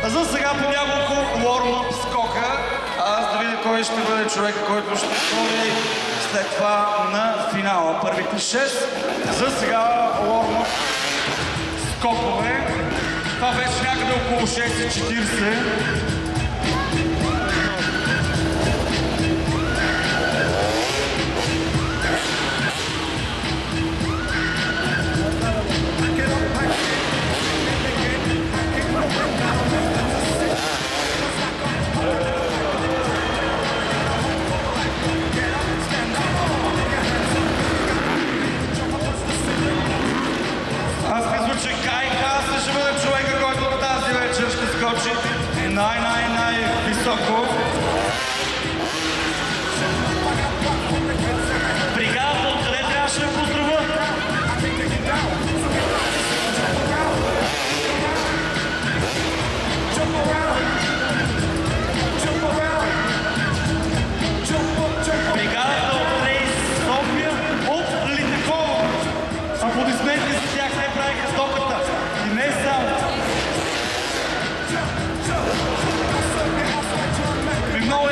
За сега по няколко warm-up скока, аз да видя кой ще бъде човек, който ще ходи след това на финала. Първите 6. За сега warm-up скокове. Това вече някъде около 6:40. Аз мисля, че Кай Хас ще бъде човека, който тази вечер ще скочи най-високо. Бригадата откъде трябваше да поздравя? Бригадата от Рейс София от Литакова. Аплодисменти за тях не правиха стоката. И не само. И много